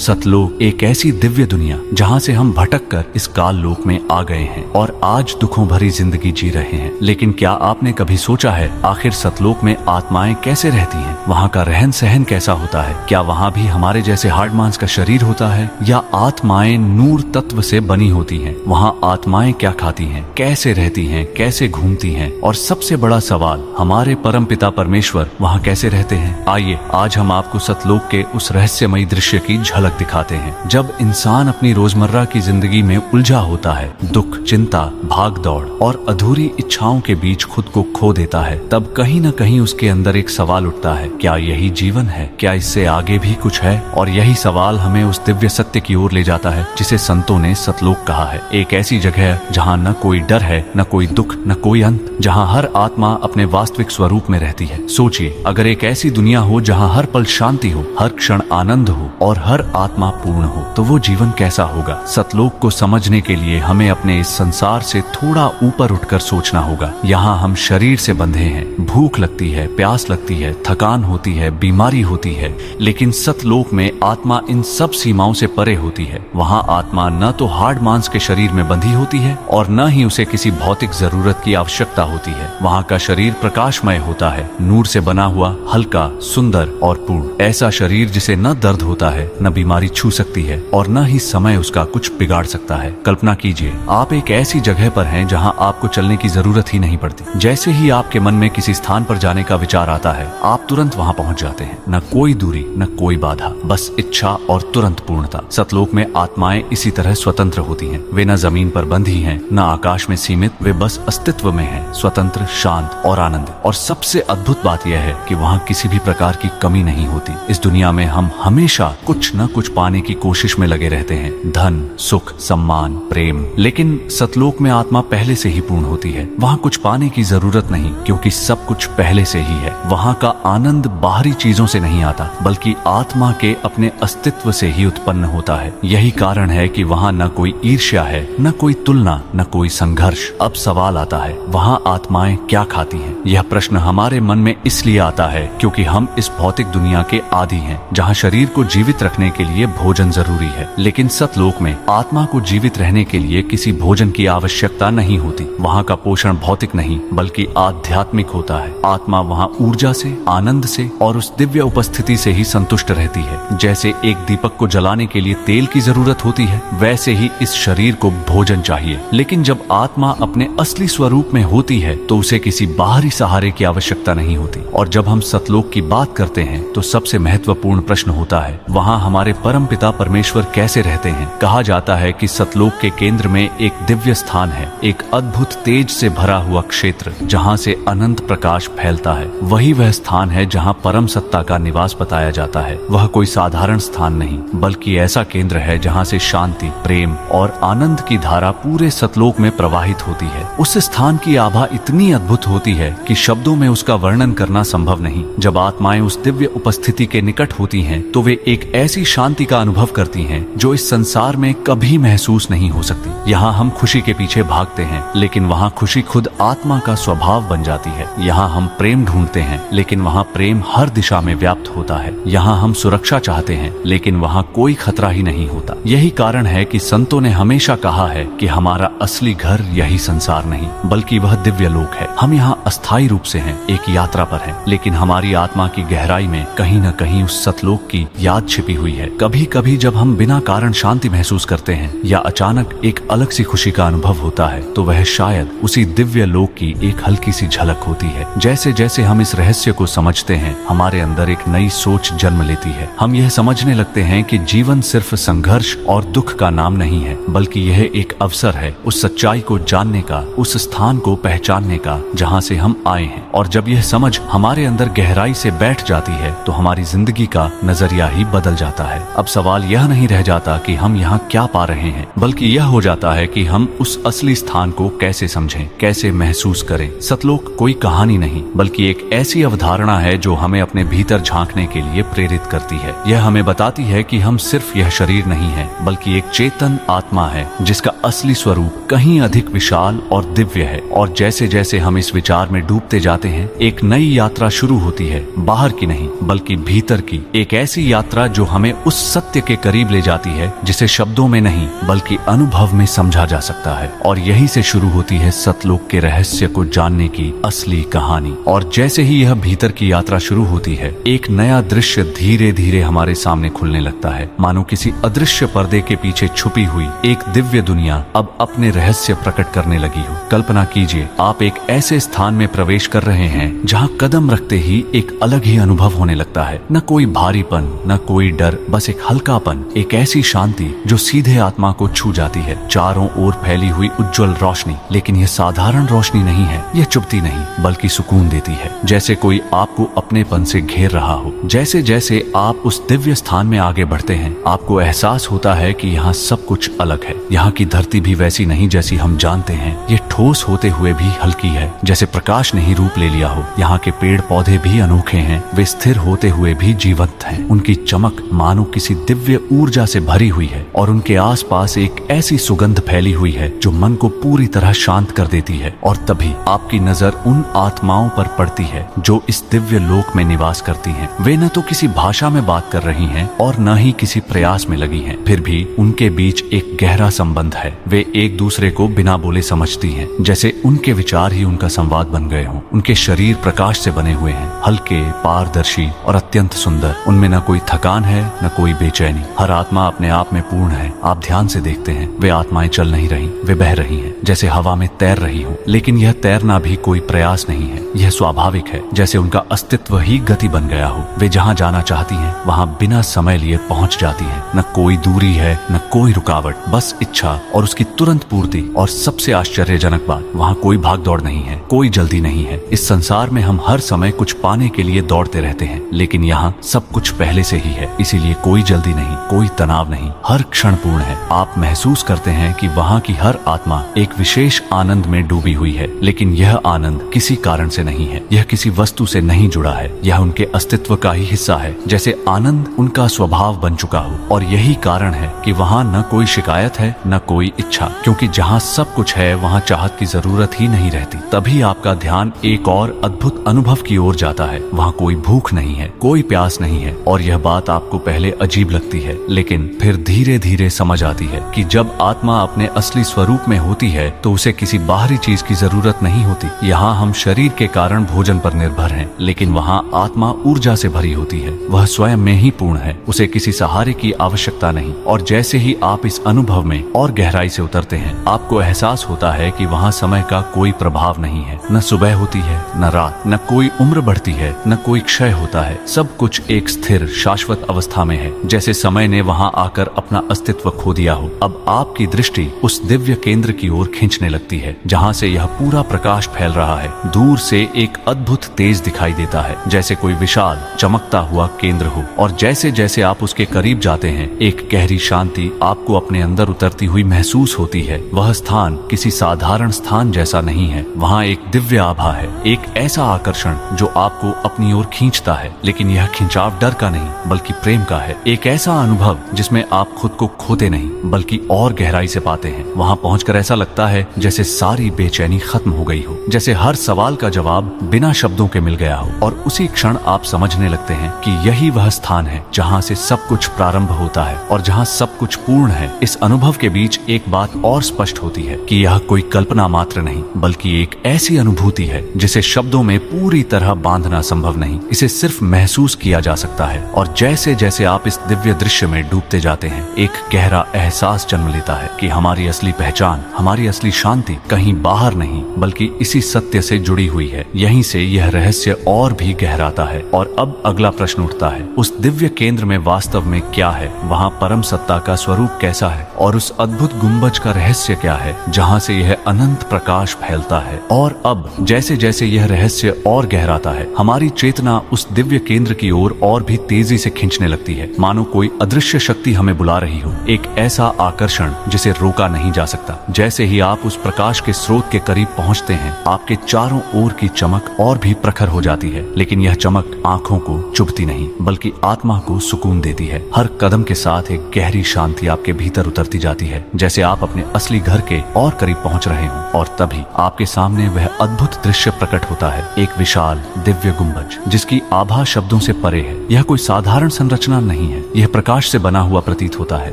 सतलोक एक ऐसी दिव्य दुनिया जहाँ से हम भटक कर इस काल लोक में आ गए हैं और आज दुखों भरी जिंदगी जी रहे हैं। लेकिन क्या आपने कभी सोचा है आखिर सतलोक में आत्माएं कैसे रहती हैं? वहाँ का रहन सहन कैसा होता है? क्या वहाँ भी हमारे जैसे हार्ड मांस का शरीर होता है या आत्माएं नूर तत्व से बनी होती हैं? वहाँ आत्माएं क्या खाती हैं, कैसे रहती हैं, कैसे घूमती हैं? और सबसे बड़ा सवाल, हमारे परम पिता परमेश्वर वहाँ कैसे रहते हैं? आइए आज हम आपको सतलोक के उस रहस्यमयी दृश्य की झलक दिखाते हैं। जब इंसान अपनी रोजमर्रा की जिंदगी में उलझा होता है, दुख, चिंता, भाग दौड़ और अधूरी इच्छाओं के बीच खुद को खो देता है, तब कहीं न कहीं उसके अंदर एक सवाल उठता है, क्या यही जीवन है? क्या इससे आगे भी कुछ है? और यही सवाल हमें उस दिव्य सत्य की ओर ले जाता है जिसे संतों ने सतलोक कहा है। एक ऐसी जगह जहाँ न कोई डर है, न कोई दुख, न कोई अंत, जहाँ हर आत्मा अपने वास्तविक स्वरूप में रहती है। सोचिए, अगर एक ऐसी दुनिया हो जहाँ हर पल शांति हो, हर क्षण आनंद हो और हर आत्मा पूर्ण हो, तो वो जीवन कैसा होगा? सतलोक को समझने के लिए हमें अपने इस संसार से थोड़ा ऊपर उठकर सोचना होगा। यहाँ हम शरीर से बंधे हैं, भूख लगती है, प्यास लगती है, थकान होती है, बीमारी होती है, लेकिन सतलोक में आत्मा इन सब सीमाओं से परे होती है। वहाँ आत्मा न तो हार्ड मांस के शरीर में बंधी होती है और न ही उसे किसी भौतिक जरूरत की आवश्यकता होती है। वहाँ का शरीर प्रकाशमय होता है, नूर से बना हुआ, हल्का, सुंदर और पूर्ण। ऐसा शरीर जिसे न दर्द होता है, न बीमारी छू सकती है और न ही समय उसका कुछ बिगाड़ सकता है। कल्पना कीजिए, आप एक ऐसी जगह पर हैं जहां आपको चलने की जरूरत ही नहीं पड़ती। जैसे ही आपके मन में किसी स्थान पर जाने का विचार आता है, आप तुरंत वहां पहुंच जाते हैं। न कोई दूरी, न कोई बाधा, बस इच्छा और तुरंत पूर्णता। सतलोक में आत्माएं इसी तरह स्वतंत्र होती हैं। वे न जमीन पर बंधी हैं, न आकाश में सीमित, वे बस अस्तित्व में हैं, स्वतंत्र, शांत और आनंदित। और सबसे अद्भुत बात यह है कि वहाँ किसी भी प्रकार की कमी नहीं होती। इस दुनिया में हम हमेशा कुछ न कुछ पाने की कोशिश में लगे रहते हैं, धन, सुख, सम्मान, प्रेम। लेकिन सतलोक में आत्मा पहले से ही पूर्ण होती है। वहाँ कुछ पाने की जरूरत नहीं, क्योंकि सब कुछ पहले से ही है। वहाँ का आनंद बाहरी चीजों से नहीं आता, बल्कि आत्मा के अपने अस्तित्व से ही उत्पन्न होता है। यही कारण है कि वहाँ न कोई ईर्ष्या है, न कोई तुलना, न कोई संघर्ष। अब सवाल आता है, वहाँ आत्माएं क्या खाती हैं? यह प्रश्न हमारे मन में इसलिए आता है क्योंकि हम इस भौतिक दुनिया के आदी हैं, जहाँ शरीर को जीवित रखने के लिए भोजन जरूरी है। लेकिन सतलोक में आत्मा को जीवित रहने के लिए किसी भोजन की आवश्यकता नहीं होती। वहाँ का पोषण भौतिक नहीं बल्कि आध्यात्मिक होता है। आत्मा वहाँ ऊर्जा से, आनंद से और उस दिव्य उपस्थिति से ही संतुष्ट रहती है। जैसे एक दीपक को जलाने के लिए तेल की जरूरत होती है, वैसे ही इस शरीर को भोजन चाहिए। लेकिन जब आत्मा अपने असली स्वरूप में होती है तो उसे किसी बाहरी सहारे की आवश्यकता नहीं होती। और जब हम सतलोक की बात करते हैं तो सबसे महत्वपूर्ण प्रश्न होता है, वहाँ हमारे परम पिता परमेश्वर कैसे रहते हैं? कहा जाता है कि सतलोक के केंद्र में एक दिव्य स्थान है, एक अद्भुत तेज से भरा हुआ क्षेत्र जहाँ से अनंत प्रकाश फैलता है। वही वह स्थान है जहाँ परम सत्ता का निवास बताया जाता है। वह कोई साधारण स्थान नहीं बल्कि ऐसा केंद्र है जहाँ से शांति, प्रेम और आनंद की धारा पूरे सतलोक में प्रवाहित होती है। उस स्थान की आभा इतनी अद्भुत होती है कि शब्दों में उसका वर्णन करना संभव नहीं। जब आत्माएं उस दिव्य उपस्थिति के निकट होती हैं तो वे एक ऐसी शांति का अनुभव करती हैं जो इस संसार में कभी महसूस नहीं हो सकती। यहाँ हम खुशी के पीछे भागते हैं, लेकिन वहाँ खुशी खुद आत्मा का स्वभाव बन जाती है। यहाँ हम प्रेम ढूंढते हैं, लेकिन वहाँ प्रेम हर दिशा में व्याप्त होता है। यहाँ हम सुरक्षा चाहते हैं, लेकिन वहाँ कोई खतरा ही नहीं होता। यही कारण है कि संतों ने हमेशा कहा है कि हमारा असली घर यही संसार नहीं बल्कि वह दिव्य लोक है। हम यहाँ अस्थायी रूप से हैं, एक यात्रा पर हैं, लेकिन हमारी आत्मा की गहराई में कहीं न कहीं उस सतलोक की याद छिपी हुई है। कभी कभी जब हम बिना कारण शांति महसूस करते हैं या अचानक एक अलग सी खुशी का अनुभव होता है, तो वह शायद उसी दिव्य लोक की एक हल्की सी झलक होती है। जैसे जैसे हम इस रहस्य को समझते हैं, हमारे अंदर एक नई सोच जन्म लेती है। हम यह समझने लगते हैं कि जीवन सिर्फ संघर्ष और दुख का नाम नहीं है, बल्कि यह एक अवसर है उस सच्चाई को जानने का, उस स्थान को पहचानने का जहाँ से हम आए हैं। और जब यह समझ हमारे अंदर गहराई से बैठ जाती है तो हमारी जिंदगी का नजरिया ही बदल जाता है। अब सवाल यह नहीं रह जाता कि हम यहाँ क्या पा रहे हैं, बल्कि यह हो जाता है कि हम उस असली स्थान को कैसे समझें, कैसे महसूस करें। सतलोक कोई कहानी नहीं बल्कि एक ऐसी अवधारणा है जो हमें अपने भीतर झांकने के लिए प्रेरित करती है। यह हमें बताती है कि हम सिर्फ यह शरीर नहीं है, बल्कि एक चेतन आत्मा है जिसका असली स्वरूप कहीं अधिक विशाल और दिव्य है। और जैसे जैसे हम इस विचार में डूबते जाते हैं, एक नई यात्रा शुरू होती है, बाहर की नहीं बल्कि भीतर की। एक ऐसी यात्रा जो हमें उस सत्य के करीब ले जाती है जिसे शब्दों में नहीं बल्कि अनुभव में समझा जा सकता है। और यही से शुरू होती है सतलोक के रहस्य को जानने की असली कहानी। और जैसे ही यह भीतर की यात्रा शुरू होती है, एक नया दृश्य धीरे धीरे हमारे सामने खुलने लगता है, मानो किसी अदृश्य पर्दे के पीछे छुपी हुई एक दिव्य दुनिया अब अपने रहस्य प्रकट करने लगी हो। कल्पना कीजिए, आप एक ऐसे स्थान में प्रवेश कर रहे हैं जहां कदम रखते ही एक अलग ही अनुभव होने लगता है। न कोई भारीपन, न कोई डर, बस एक हल्कापन, एक ऐसी शांति जो सीधे आत्मा को छू जाती है। चारों ओर फैली हुई उज्जवल रोशनी, लेकिन यह साधारण रोशनी नहीं है, यह चुभती नहीं बल्कि सुकून देती है, जैसे कोई आपको अपनेपन से घेर रहा हो। जैसे जैसे आप उस दिव्य स्थान में आगे बढ़ते हैं, आपको एहसास होता है कि यहाँ सब कुछ अलग है। यहाँ की धरती भी वैसी नहीं जैसी हम जानते हैं, ये ठोस होते हुए भी हल्की है, जैसे प्रकाश ने ही रूप ले लिया हो। यहाँ के पेड़ पौधे भी अनोखे हैं, वे स्थिर होते हुए भी जीवंत हैं। उनकी चमक मानो किसी दिव्य ऊर्जा से भरी हुई है, और उनके आसपास एक ऐसी सुगंध फैली हुई है जो मन को पूरी तरह शांत कर देती है। और तभी आपकी नजर उन आत्माओं पर पड़ती है जो इस दिव्य लोक में निवास करती हैं। वे न तो किसी भाषा में बात कर रही हैं और न ही किसी प्रयास में लगी हैं, फिर भी उनके बीच एक गहरा संबंध है। वे एक दूसरे को बिना बोले समझती हैं, जैसे उनके विचार ही उनका संवाद बन गए हों। उनके शरीर प्रकाश से बने हुए हैं, हल्के, पारदर्शी और अत्यंत सुंदर। उनमें न कोई थकान है, न कोई बेचैनी। हर आत्मा अपने आप में पूर्ण है। आप ध्यान से देखते हैं, वे आत्माएं चल नहीं रही, वे बह रही हैं, जैसे हवा में तैर रही हो। लेकिन यह तैरना भी कोई प्रयास नहीं है, यह स्वाभाविक है, जैसे उनका अस्तित्व ही गति बन गया हो। वे जहाँ जाना चाहती हैं, वहाँ बिना समय लिए पहुँच जाती हैं। न कोई दूरी है, न कोई रुकावट, बस इच्छा और उसकी तुरंत पूर्ति। और सबसे आश्चर्यजनक बात, वहाँ कोई भाग दौड़ नहीं है, कोई जल्दी नहीं है। इस संसार में हम हर समय कुछ पाने के लिए दौड़ते रहते हैं, लेकिन यहाँ सब कुछ पहले से ही है, इसीलिए कोई जल्दी नहीं, कोई तनाव नहीं, हर क्षण पूर्ण है। आप महसूस करते हैं कि वहाँ की हर आत्मा एक विशेष आनंद में डूबी हुई है, लेकिन यह आनंद किसी कारण से नहीं है, यह किसी वस्तु से नहीं जुड़ा है, यह उनके अस्तित्व का ही हिस्सा है, जैसे आनंद उनका स्वभाव बन चुका हो। और यही कारण है कि वहाँ न कोई शिकायत है, न कोई इच्छा, क्योंकि जहाँ सब कुछ है वहाँ चाहत की जरूरत ही नहीं रहती। तभी आपका ध्यान एक और अद्भुत अनुभव की ओर जाता है। वहाँ कोई भूख नहीं है, कोई प्यास नहीं है। और यह बात आपको पहले अजीब लगती है, लेकिन फिर धीरे धीरे समझ आती है कि जब आत्मा अपने असली स्वरूप में होती है तो उसे किसी बाहरी चीज की जरूरत नहीं होती। यहाँ हम शरीर के कारण भोजन पर निर्भर हैं, लेकिन वहाँ आत्मा ऊर्जा से भरी होती है। वह स्वयं में ही पूर्ण है, उसे किसी सहारे की आवश्यकता नहीं। और जैसे ही आप इस अनुभव में और गहराई से उतरते हैं, आपको एहसास होता है कि वहाँ समय का कोई प्रभाव नहीं है। न सुबह होती है, न रात, न कोई उम्र बढ़ती है, न कोई क्षय होता है। सब कुछ एक स्थिर शाश्वत अवस्था में है, जैसे समय ने वहाँ आकर अपना अस्तित्व खो दिया हो। अब आपकी दृष्टि उस दिव्य केंद्र की ओर खींचने लगती है, जहाँ से यह पूरा प्रकाश फैल रहा है। दूर से एक अद्भुत तेज दिखाई देता है, जैसे कोई विशाल चमकता हुआ केंद्र हो। और जैसे जैसे आप उसके करीब जाते हैं, एक गहरी शांति आपको अपने अंदर उतरती हुई महसूस होती है। वह स्थान किसी साधारण स्थान जैसा नहीं है, वहाँ एक दिव्य आभा है, एक ऐसा आकर्षण जो आपको अपनी ओर खींचता है। लेकिन यह खिंचाव डर का नहीं बल्कि प्रेम का है, एक ऐसा अनुभव जिसमें आप खुद को खोते नहीं बल्कि और गहराई से पाते हैं। वहाँ पहुंचकर ऐसा लगता है जैसे सारी बेचैनी खत्म हो गई हो, जैसे हर सवाल का जवाब बिना शब्दों के मिल गया हो। और उसी क्षण आप समझने लगते हैं कि यही वह स्थान है जहाँ से सब कुछ प्रारंभ होता है और जहाँ सब कुछ पूर्ण है। इस अनुभव के बीच एक बात और स्पष्ट होती है कि यह कोई कल्पना मात्र नहीं बल्कि एक ऐसी अनुभूति है जिसे शब्दों में पूरी तरह बांधना संभव नहीं, इसे सिर्फ महसूस किया जा सकता है। और जैसे जैसे आप इस दिव्य दृश्य में डूबते जाते हैं, एक गहरा एहसास जन्म लेता है कि हमारी असली पहचान, हमारी असली शांति कहीं बाहर नहीं बल्कि इसी सत्य से जुड़ी हुई है। यहीं से यह रहस्य और भी गहराता है। और अब अगला प्रश्न उठता है, उस दिव्य केंद्र में वास्तव में क्या है? वहाँ परम सत्ता का स्वरूप कैसा है? और उस अद्भुत गुंबज का रहस्य क्या है जहाँ से यह अनंत प्रकाश फैलता है? और अब जैसे जैसे यह रहस्य और गहराता है, हमारी चेतना उस दिव्य केंद्र की ओर और भी तेजी से खींचने लगती है, मानो कोई अदृश्य शक्ति हमें बुला रही हो। एक ऐसा आकर्षण जिसे रोका नहीं जा सकता। जैसे ही आप उस प्रकाश के स्रोत के करीब पहुंचते हैं, आपके चारों ओर की चमक और भी प्रखर हो जाती है, लेकिन यह चमक आंखों को चुभती नहीं बल्कि आत्मा को सुकून देती है। हर कदम के साथ एक गहरी शांति आपके भीतर उतरती जाती है, जैसे आप अपने असली घर के और करीब पहुंच रहे हो। और तभी आपके सामने वह अद्भुत दृश्य प्रकट होता है, एक विशाल दिव्य गुंबज जिसकी आभा शब्दों से परे है। यह कोई साधारण संरचना नहीं है, यह प्रकाश से बना हुआ प्रतीत होता है,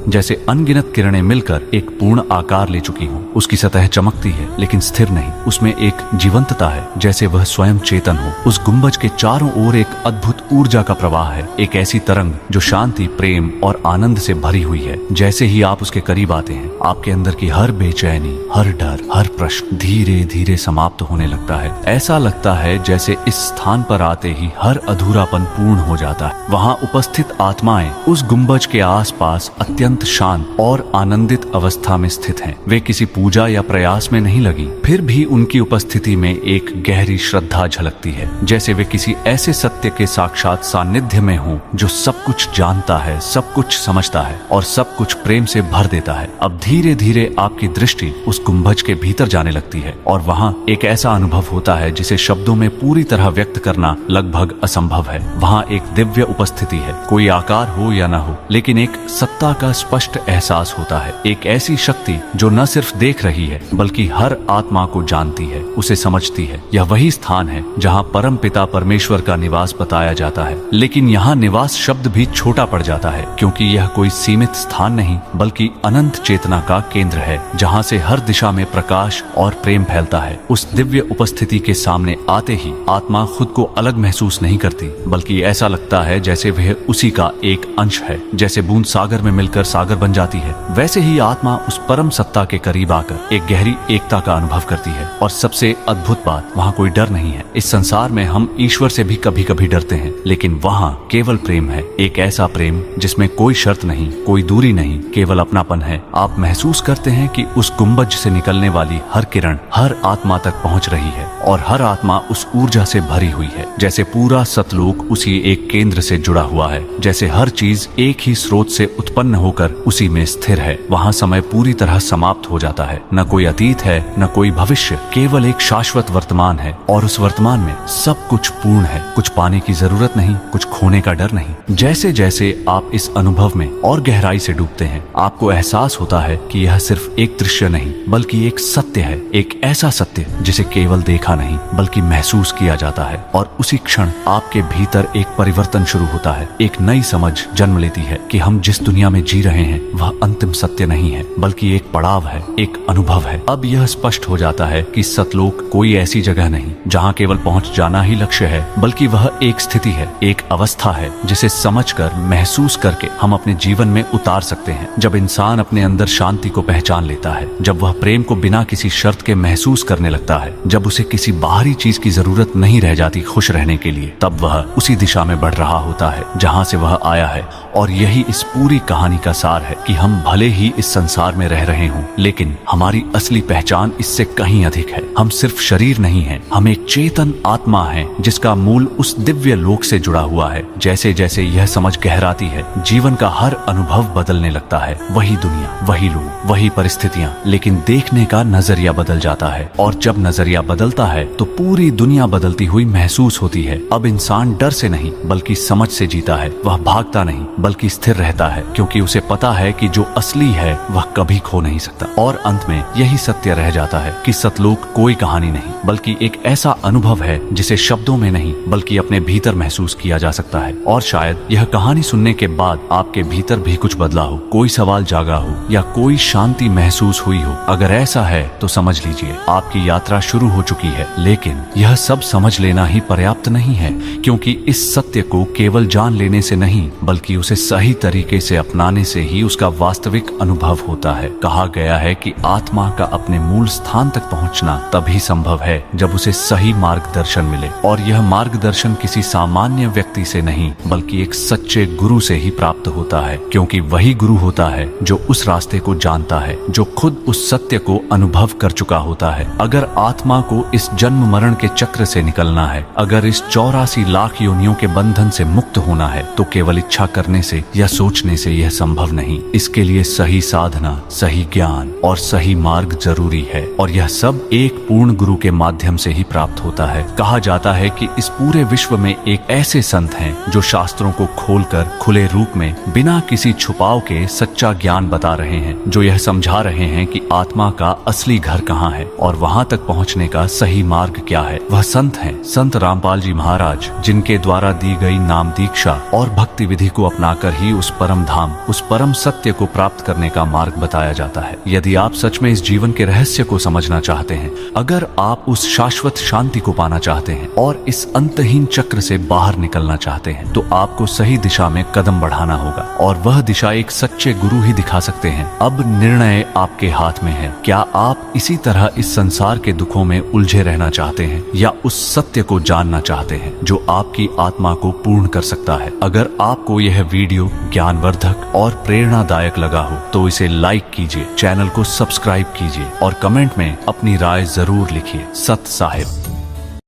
जैसे अनगिनत किरणें मिलकर एक पूर्ण आकार ले चुकी हों। उसकी सतह चमकती है लेकिन स्थिर नहीं, उसमें एक जीवंतता है जैसे वह स्वयं चेतन हो। उस गुंबज के चारों ओर एक अद्भुत ऊर्जा का प्रवाह है, एक ऐसी तरंग जो शांति, प्रेम और आनंद से भरी हुई है। जैसे ही आप उसके करीब आते हैं, आपके अंदर की हर बेचैनी, हर डर, हर प्रश्न धीरे धीरे समाप्त होने लगता है। ऐसा लगता है जैसे इस स्थान पर आते ही हर अधूरापन पूर्ण हो जाता है। वहाँ उपस्थित आत्माएं उस गुंबज के आसपास अत्यंत शांत और आनंदित अवस्था में स्थित हैं। वे किसी पूजा या प्रयास में नहीं लगी, फिर भी उनकी उपस्थिति में एक गहरी श्रद्धा झलकती है, जैसे वे किसी ऐसे सत्य के साक्षात सानिध्य में हों जो सब कुछ जानता है, सब कुछ समझता है और सब कुछ प्रेम से भर देता है। अब धीरे धीरे आपकी दृष्टि उस गुंबज के भीतर जाने लगती है और वहाँ एक ऐसा अनुभव होता है जिसे शब्दों में पूरी तरह व्यक्त करना लगभग असंभव है। वहाँ एक दिव्य उपस्थिति है, कोई आकार हो या न हो, लेकिन एक सत्ता का स्पष्ट एहसास होता है। एक ऐसी शक्ति जो न सिर्फ देख रही है बल्कि हर आत्मा को जानती है, उसे समझती है। यह वही स्थान है जहाँ परम पिता परमेश्वर का निवास बताया जाता है, लेकिन यहाँ निवास शब्द भी छोटा पड़ जाता है, क्योंकि यह कोई सीमित स्थान नहीं बल्कि अनंत चेतना का केंद्र है, जहाँ से हर दिशा में प्रकाश और प्रेम फैलता है। उस दिव्य उपस्थिति के सामने आते ही आत्मा खुद को अलग महसूस नहीं करती, बल्कि ऐसा लगता है जैसे वह उसी का एक अंश है। जैसे बूंद सागर में मिलकर सागर बन जाती है, वैसे ही आत्मा उस परम सत्ता के करीब आकर एक गहरी एकता का अनुभव करती है। और सबसे अद्भुत बात, वहाँ कोई डर नहीं है। इस संसार में हम ईश्वर से भी कभी कभी डरते हैं, लेकिन वहाँ केवल प्रेम है, एक ऐसा प्रेम जिसमें कोई शर्त नहीं, कोई दूरी नहीं, केवल अपनापन है। आप महसूस करते हैं कि उस गुंबज से निकलने वाली हर किरण हर आत्मा तक पहुँच रही है और हर आत्मा उस ऊर्जा से भरी हुई है, जैसे पूरा सतलोक उसी एक केंद्र से जुड़ा हुआ है, जैसे हर चीज एक ही स्रोत से उत्पन्न होकर उसी में स्थिर है। वहाँ समय पूरी तरह समाप्त हो जाता है, न कोई अतीत है न कोई भविष्य, केवल एक शाश्वत वर्तमान है और उस वर्तमान में सब कुछ पूर्ण है। कुछ पाने की जरूरत नहीं, कुछ खोने का डर नहीं। जैसे जैसे आप इस अनुभव में और गहराई से डूबते हैं, आपको एहसास होता है कि यह सिर्फ एक दृश्य नहीं बल्कि एक सत्य है, एक ऐसा सत्य जिसे केवल देखा नहीं बल्कि महसूस किया जाता है। और उसी क्षण आपके भीतर एक परिवर्तन शुरू होता है, एक नई समझ जन्म लेती है कि हम जिस दुनिया में जी रहे हैं वह अंतिम सत्य नहीं है बल्कि एक पड़ाव है, एक अनुभव है। अब यह स्पष्ट हो जाता है कि सतलोक कोई ऐसी जगह नहीं जहाँ केवल पहुँच जाना ही लक्ष्य है, बल्कि वह एक स्थिति है, एक अवस्था है जिसे समझकर, महसूस करके हम अपने जीवन में उतार सकते हैं। जब इंसान अपने अंदर शांति को पहचान लेता है, जब वह प्रेम को बिना किसी शर्त के महसूस करने लगता है, जब उसे किसी बाहरी चीज की जरूरत नहीं रह जाती खुश रहने के लिए, तब वह उसी दिशा में बढ़ रहा होता है जहाँ से वह आया है। और यही इस पूरी कहानी का सार है कि हम भले ही इस संसार में रह रहे हों, लेकिन हमारी असली पहचान इससे कहीं अधिक है। हम सिर्फ शरीर नहीं हैं, हम एक चेतन आत्मा हैं जिसका मूल उस दिव्य लोक से जुड़ा हुआ है। जैसे जैसे यह समझ गहराती है, जीवन का हर अनुभव बदलने लगता है। वही दुनिया, वही लोग, वही परिस्थितियाँ, लेकिन देखने का नजरिया बदल जाता है। और जब नजरिया बदलता है तो पूरी दुनिया बदलती हुई महसूस होती है। अब इंसान डर से नहीं बल्कि समझ से जीता है। वह भागता नहीं बल्कि स्थिर रहता है, क्योंकि उसे पता है कि जो असली है वह कभी खो नहीं सकता। और अंत में यही सत्य रह जाता है कि सतलोक कोई कहानी नहीं बल्कि एक ऐसा अनुभव है जिसे शब्दों में नहीं बल्कि अपने भीतर महसूस किया जा सकता है। और शायद यह कहानी सुनने के बाद आपके भीतर भी कुछ बदला हो, कोई सवाल जागा हो या कोई शांति महसूस हुई हो। अगर ऐसा है तो समझ लीजिए आपकी यात्रा शुरू हो चुकी है। लेकिन यह सब समझ लेना ही पर्याप्त नहीं है, क्योंकि इस सत्य को केवल जान लेने से नहीं बल्कि उसे सही तरीके से अपनाने से ही उसका वास्तविक अनुभव होता है। कहा गया है कि आत्मा का अपने मूल स्थान तक पहुंचना तभी संभव है जब उसे सही मार्गदर्शन मिले, और यह मार्गदर्शन किसी सामान्य व्यक्ति से नहीं बल्कि एक सच्चे गुरु से ही प्राप्त होता है, क्योंकि वही गुरु होता है जो उस रास्ते को जानता है, जो खुद उस सत्य को अनुभव कर चुका होता है। अगर आत्मा को इस जन्म मरण के चक्र से निकलना है, अगर इस 84 लाख योनियों के बंधन से मुक्त होना है, तो केवल इच्छा करने से या सोचने से यह संभव नहीं। इसके लिए सही साधना, सही ज्ञान और सही मार्ग जरूरी है, और यह सब एक पूर्ण गुरु के माध्यम से ही प्राप्त होता है। कहा जाता है कि इस पूरे विश्व में एक ऐसे संत हैं जो शास्त्रों को खोलकर खुले रूप में बिना किसी छुपाव के सच्चा ज्ञान बता रहे हैं, जो यह समझा रहे हैं कि आत्मा का असली घर कहाँ है और वहाँ तक पहुँचने का सही मार्ग क्या है। वह संत हैं संत रामपाल जी महाराज, जिनके द्वारा दी गई नाम दीक्षा और भक्ति विधि को अपनाकर ही उस परम धाम, उस परम सत्य को प्राप्त करने का मार्ग बताया जाता है। यदि आप सच में इस जीवन के रहस्य को समझना चाहते हैं, अगर आप उस शाश्वत शांति को पाना चाहते हैं और इस अंतहीन चक्र से बाहर निकलना चाहते हैं, तो आपको सही दिशा में कदम बढ़ाना होगा, और वह दिशा एक सच्चे गुरु ही दिखा सकते हैं। अब निर्णय आपके हाथ में है। क्या आप इसी तरह इस संसार के दुखों में उलझे रहना चाहते हैं, या उस सत्य को जानना चाहते हैं जो आपकी आत्मा को पूर्ण कर सकता है? अगर आपको यह वीडियो ज्ञानवर्धक और प्रेरणादायक लगा हो तो इसे लाइक कीजिए, चैनल को सब्सक्राइब कीजिए और कमेंट में अपनी राय जरूर लिखिए। सत साहिब।